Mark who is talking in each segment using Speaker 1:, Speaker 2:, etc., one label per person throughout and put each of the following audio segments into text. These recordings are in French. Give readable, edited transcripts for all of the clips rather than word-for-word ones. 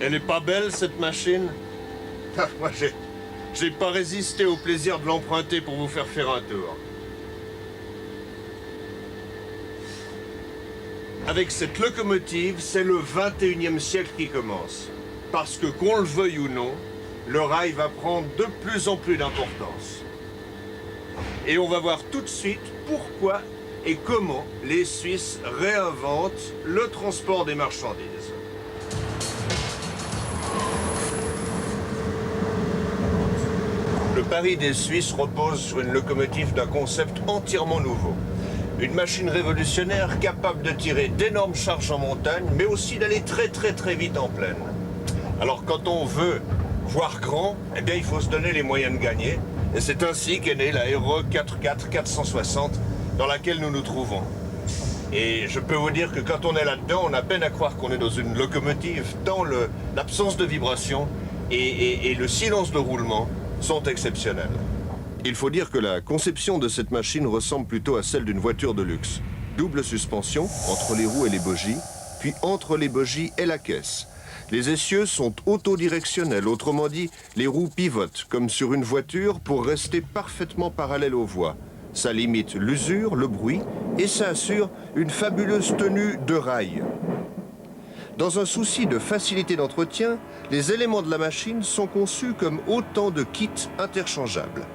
Speaker 1: Elle est pas belle, cette machine? Ah, moi, j'ai pas résisté au plaisir de l'emprunter pour vous faire un tour. Avec cette locomotive, c'est le 21e siècle qui commence. Parce que, qu'on le veuille ou non, le rail va prendre de plus en plus d'importance. Et on va voir tout de suite pourquoi et comment les Suisses réinventent le transport des marchandises. Le pari des Suisses repose sur une locomotive d'un concept entièrement nouveau. Une machine révolutionnaire capable de tirer d'énormes charges en montagne, mais aussi d'aller très vite en plaine. Alors quand on veut voir grand, eh bien il faut se donner les moyens de gagner. Et c'est ainsi qu'est née la Hero 44 460 dans laquelle nous nous trouvons. Et je peux vous dire que quand on est là-dedans, on a peine à croire qu'on est dans une locomotive, tant l'absence de vibration et le silence de roulement sont exceptionnels. Il faut dire que la conception de cette machine ressemble plutôt à celle d'une voiture de luxe. Double suspension entre les roues et les bogies, puis entre les bogies et la caisse. Les essieux sont autodirectionnels, autrement dit, les roues pivotent, comme sur une voiture, pour rester parfaitement parallèles aux voies. Ça limite l'usure, le bruit, et ça assure une fabuleuse tenue de rail. Dans un souci de facilité d'entretien, les éléments de la machine sont conçus comme autant de kits interchangeables.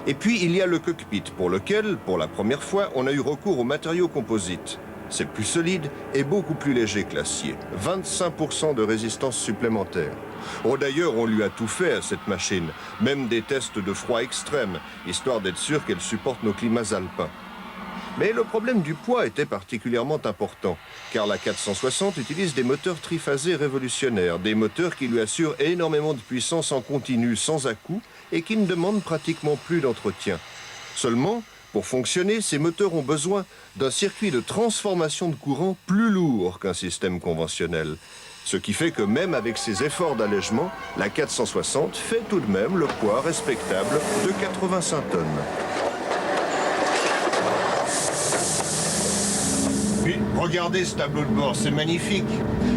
Speaker 1: Et puis, il y a le cockpit, pour lequel, pour la première fois, on a eu recours aux matériaux composites. C'est plus solide et beaucoup plus léger que l'acier. 25% de résistance supplémentaire. Oh, d'ailleurs, on lui a tout fait à cette machine, même des tests de froid extrême, histoire d'être sûr qu'elle supporte nos climats alpins. Mais le problème du poids était particulièrement important, car la 460 utilise des moteurs triphasés révolutionnaires, des moteurs qui lui assurent énormément de puissance en continu, sans à-coups, et qui ne demandent pratiquement plus d'entretien. Seulement, pour fonctionner, ces moteurs ont besoin d'un circuit de transformation de courant plus lourd qu'un système conventionnel. Ce qui fait que même avec ses efforts d'allègement, la 460 fait tout de même le poids respectable de 85 tonnes. Puis, regardez ce tableau de bord, c'est magnifique.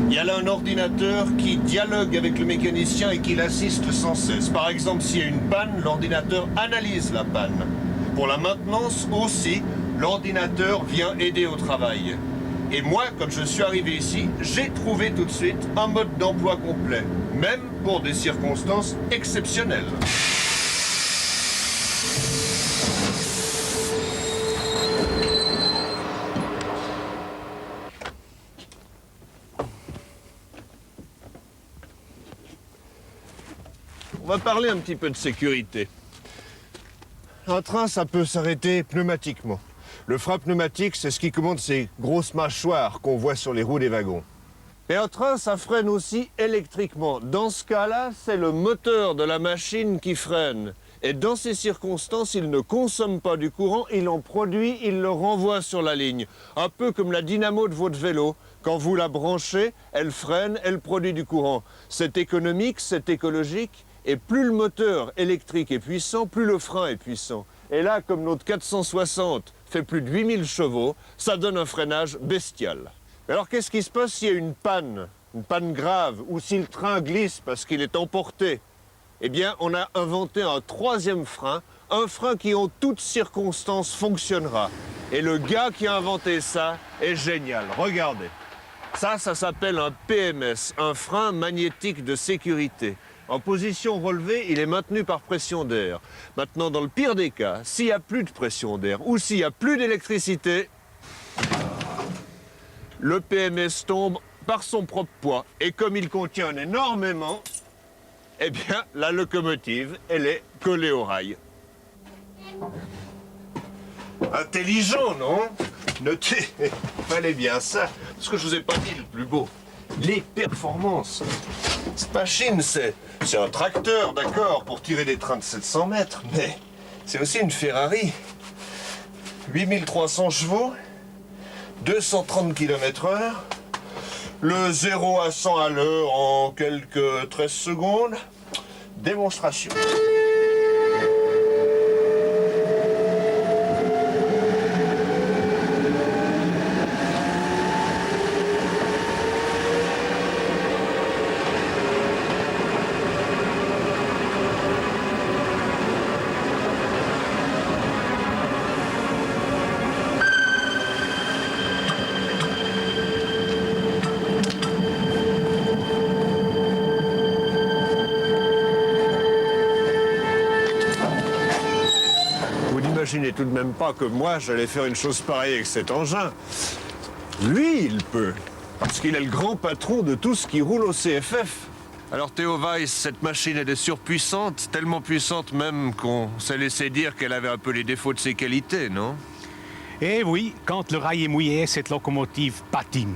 Speaker 1: Il y a là un ordinateur qui dialogue avec le mécanicien et qui l'assiste sans cesse. Par exemple, s'il y a une panne, l'ordinateur analyse la panne. Pour la maintenance aussi, l'ordinateur vient aider au travail. Et moi, quand je suis arrivé ici, j'ai trouvé tout de suite un mode d'emploi complet, même pour des circonstances exceptionnelles. On va parler un petit peu de sécurité. Un train, ça peut s'arrêter pneumatiquement. Le frein pneumatique, c'est ce qui commande ces grosses mâchoires qu'on voit sur les roues des wagons. Et un train, ça freine aussi électriquement. Dans ce cas-là, c'est le moteur de la machine qui freine. Et dans ces circonstances, il ne consomme pas du courant, il en produit, il le renvoie sur la ligne. Un peu comme la dynamo de votre vélo. Quand vous la branchez, elle freine, elle produit du courant. C'est économique, c'est écologique. Et plus le moteur électrique est puissant, plus le frein est puissant. Et là, comme notre 460 fait plus de 8000 chevaux, ça donne un freinage bestial. Alors qu'est-ce qui se passe s'il y a une panne grave, ou si le train glisse parce qu'il est emporté? Eh bien, on a inventé un troisième frein, un frein qui en toutes circonstances fonctionnera. Et le gars qui a inventé ça est génial, regardez. Ça s'appelle un PMS, un frein magnétique de sécurité. En position relevée, il est maintenu par pression d'air. Maintenant, dans le pire des cas, s'il n'y a plus de pression d'air ou s'il n'y a plus d'électricité, le PMS tombe par son propre poids. Et comme il contient énormément, eh bien, la locomotive, elle est collée au rail. Intelligent, non? Notez, fallait bien ça. Ce que je vous ai pas dit le plus beau, les performances. Cette machine, c'est un tracteur, d'accord, pour tirer des trains de 700 mètres, mais c'est aussi une Ferrari. 8300 chevaux, 230 km/h, le 0 à 100 à l'heure en quelques 13 secondes. Démonstration. n'imaginez tout de même pas que moi, j'allais faire une chose pareille avec cet engin. Lui, il peut, parce qu'il est le grand patron de tout ce qui roule au CFF. Alors Theo Weiss, cette machine, elle est surpuissante, tellement puissante même qu'on s'est laissé dire qu'elle avait un peu les défauts de ses qualités, non?
Speaker 2: Eh oui, quand le rail est mouillé, cette locomotive patine.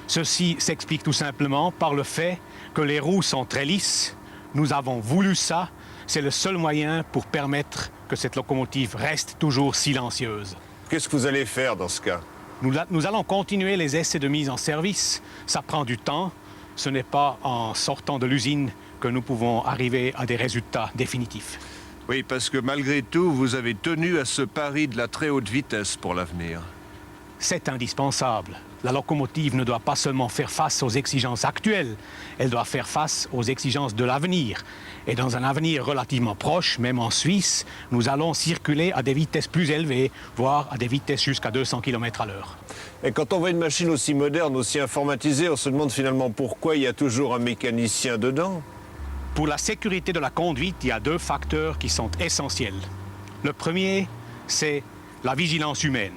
Speaker 2: Ceci s'explique tout simplement par le fait que les roues sont très lisses. Nous avons voulu ça. C'est le seul moyen pour permettre que cette locomotive reste toujours silencieuse.
Speaker 1: Qu'est-ce que vous allez faire dans ce cas?
Speaker 2: Nous allons continuer les essais de mise en service. Ça prend du temps. Ce n'est pas en sortant de l'usine que nous pouvons arriver à des résultats définitifs.
Speaker 1: Oui, parce que malgré tout, vous avez tenu à ce pari de la très haute vitesse pour l'avenir.
Speaker 2: C'est indispensable. La locomotive ne doit pas seulement faire face aux exigences actuelles, elle doit faire face aux exigences de l'avenir. Et dans un avenir relativement proche, même en Suisse, nous allons circuler à des vitesses plus élevées, voire à des vitesses jusqu'à 200 km/h.
Speaker 1: Et quand on voit une machine aussi moderne, aussi informatisée, on se demande finalement pourquoi il y a toujours un mécanicien dedans.
Speaker 2: Pour la sécurité de la conduite, il y a deux facteurs qui sont essentiels. Le premier, c'est la vigilance humaine.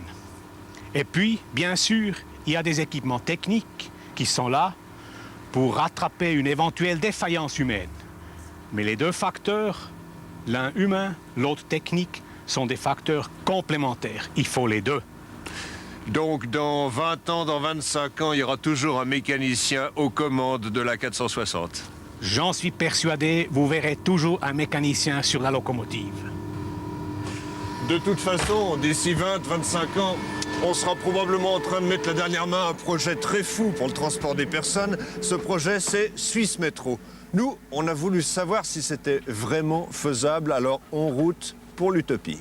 Speaker 2: Et puis, bien sûr, il y a des équipements techniques qui sont là pour rattraper une éventuelle défaillance humaine. Mais les deux facteurs, l'un humain, l'autre technique, sont des facteurs complémentaires. Il faut les deux.
Speaker 1: Donc dans 20 ans, dans 25 ans, il y aura toujours un mécanicien aux commandes de la 460.
Speaker 2: J'en suis persuadé, vous verrez toujours un mécanicien sur la locomotive.
Speaker 1: De toute façon, d'ici 20-25 ans, on sera probablement en train de mettre la dernière main à un projet très fou pour le transport des personnes. Ce projet, c'est Suisse Métro. Nous, on a voulu savoir si c'était vraiment faisable, alors en route pour l'utopie.